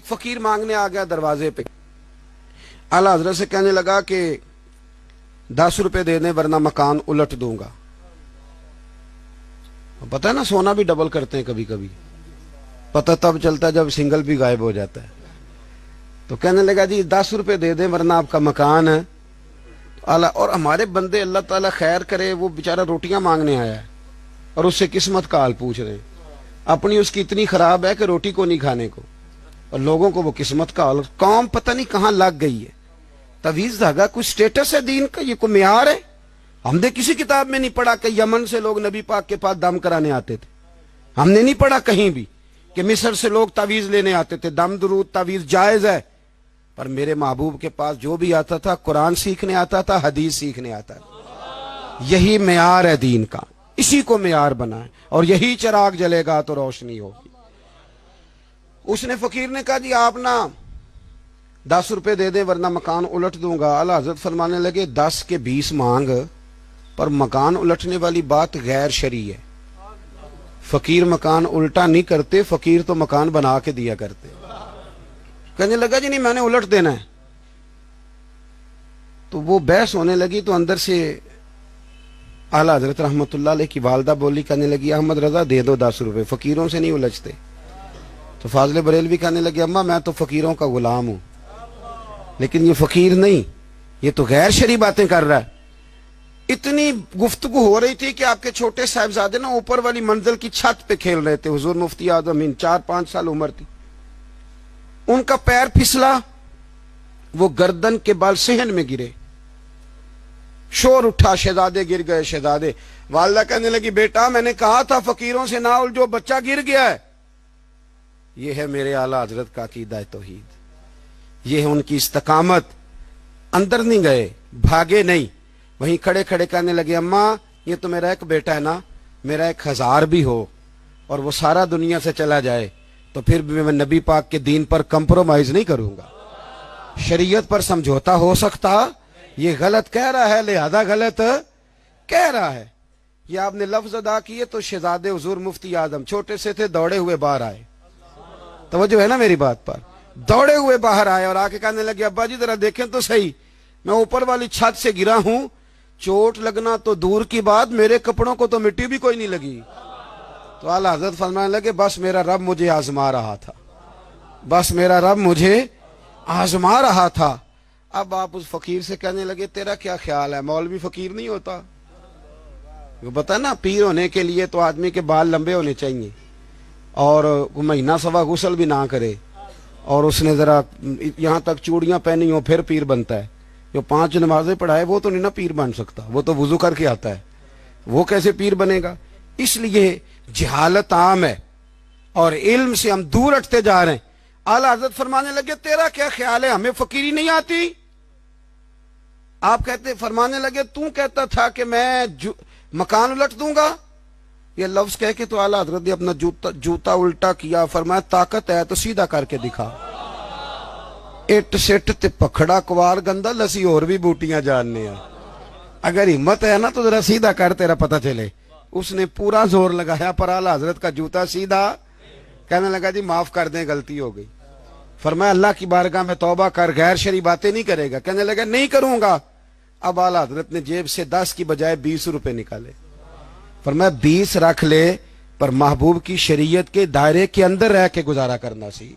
ایک فقیر مانگنے آ گیا دروازے پہ، اعلیٰ حضرت سے کہنے لگا کہ 10 روپے دے دیں ورنہ مکان الٹ دوں گا۔ پتہ ہے نا سونا بھی ڈبل کرتے ہیں کبھی کبھی، پتہ تب چلتا ہے جب سنگل بھی غائب ہو جاتا ہے۔ تو کہنے لگا جی 10 روپے دے دیں ورنہ آپ کا مکان ہے۔ اور ہمارے بندے اللہ تعالیٰ خیر کرے، وہ بیچارہ روٹیاں مانگنے آیا ہے اور اس سے قسمت کا حال پوچھ رہے ہیں۔ اپنی اس کی اتنی خراب ہے کہ روٹی کو نہیں کھانے کو، اور لوگوں کو وہ قسمت کا حال۔ قوم پتہ نہیں کہاں لگ گئی ہے۔ تویز دھاگا کوئی سٹیٹس ہے دین کا؟ یہ کوئی معیار ہے؟ ہم نے کسی کتاب میں نہیں پڑھا کہ یمن سے لوگ نبی پاک کے پاس دم کرانے آتے تھے۔ ہم نے نہیں پڑھا کہیں بھی کہ مصر سے لوگ تعویذ لینے آتے تھے۔ دم درود تعویذ جائز ہے، پر میرے محبوب کے پاس جو بھی آتا تھا قرآن سیکھنے آتا تھا، حدیث سیکھنے آتا تھا۔ یہی معیار ہے دین کا، اسی کو معیار بنائیں، اور یہی چراغ جلے گا تو روشنی ہوگی۔ اس نے فقیر نے کہا جی آپ نا 10 روپے دے دیں ورنہ مکان الٹ دوں گا۔ اعلیٰ حضرت فرمانے لگے 10 کے 20 مانگ، پر مکان الٹنے والی بات غیر شرعی ہے۔ فقیر مکان الٹا نہیں کرتے، فقیر تو مکان بنا کے دیا کرتے۔ کہنے لگا جی نہیں میں نے الٹ دینا ہے۔ تو وہ بحث ہونے لگی تو اندر سے اعلیٰ حضرت رحمۃ اللہ علیہ کی والدہ بولی، کہنے لگی احمد رضا دے دو 10 روپے، فقیروں سے نہیں الجھتے۔ تو فاضل بریلوی کہنے لگے اماں میں تو فقیروں کا غلام ہوں، لیکن یہ فقیر نہیں، یہ تو غیر شرعی باتیں کر رہا ہے۔ اتنی گفتگو ہو رہی تھی کہ آپ کے چھوٹے صاحبزادے نا اوپر والی منزل کی چھت پہ کھیل رہے تھے۔ حضور مفتی اعظم ہند 4-5 سال عمر تھی، ان کا پیر پھسلا، وہ گردن کے بال صحن میں گرے، شور اٹھا شہزادے گر گئے شہزادے۔ والدہ کہنے لگی بیٹا میں نے کہا تھا فقیروں سے نہ الجھو، بچہ گر گیا ہے۔ یہ ہے میرے اعلیٰ حضرت کا عقیدہ توحید، یہ ہے ان کی استقامت۔ اندر نہیں گئے، بھاگے نہیں، وہیں کھڑے کھڑے کہنے لگے اماں یہ تو میرا ایک بیٹا ہے نا، میرا 1000 بھی ہو اور وہ سارا دنیا سے چلا جائے تو پھر بھی میں نبی پاک کے دین پر کمپرومائز نہیں کروں گا۔ شریعت پر سمجھوتا ہو سکتا، یہ غلط کہہ رہا ہے لہذا غلط کہہ رہا ہے۔ یہ آپ نے لفظ ادا کیے تو شہزادے حضور مفتی اعظم چھوٹے سے تھے، دوڑے ہوئے باہر آئے۔ توجہ ہے نا میری بات پر؟ دوڑے ہوئے باہر آئے اور آ کے کہنے لگے ابا جی ذرا دیکھیں تو صحیح، میں اوپر والی چھت سے گرا ہوں، چوٹ لگنا تو دور کی بات، میرے کپڑوں کو تو مٹی بھی کوئی نہیں لگی۔ تو اعلیٰ حضرت فرمانے لگے بس میرا رب مجھے آزما رہا تھا، بس میرا رب مجھے آزما رہا تھا۔ اب آپ اس فقیر سے کہنے لگے تیرا کیا خیال ہے، مولوی فقیر نہیں ہوتا؟ وہ بتا نا پیر ہونے کے لیے تو آدمی کے بال لمبے ہونے چاہیے، اور مہینہ سوا غسل بھی نہ کرے، اور اس نے ذرا یہاں تک چوڑیاں پہنی ہو پھر پیر بنتا ہے۔ جو 5 نمازیں پڑھائے وہ تو نہیں نا پیر بن سکتا، وہ تو وضو کر کے آتا ہے، وہ کیسے پیر بنے گا؟ اس لیے جہالت عام ہے اور علم سے ہم دور ہٹتے جا رہے ہیں۔ اعلیٰ حضرت فرمانے لگے تیرا کیا خیال ہے، ہمیں فقیری نہیں آتی؟ آپ کہتے فرمانے لگے تو کہتا تھا کہ میں مکان الٹ دوں گا۔ یہ لفظ کہہ کے تو اعلیٰ حضرت نے اپنا جوتا الٹا کیا، فرمایا طاقت ہے تو سیدھا کر کے دکھا۔ اٹ سٹ تے پکھڑا کوار گندا لسی اور بھی بوٹیاں جاننے ہیں، اگر ہمت ہے نا تو ذرا سیدھا کر تیرا پتہ چلے۔ اس نے پورا زور لگایا پر اعلیٰ حضرت کا جوتا سیدھا۔ کہنے لگا جی معاف کر دیں غلطی ہو گئی۔ فرمایا اللہ کی بارگاہ میں توبہ کر، غیر شرعی باتیں نہیں کرے گا۔ کہنے لگا نہیں کروں گا۔ اب اعلیٰ حضرت نے جیب سے 10 کی بجائے 20 روپے نکالے، فرمایا 20 رکھ لے پر محبوب کی شریعت کے دائرے کے اندر رہ کے گزارا کرنا سی۔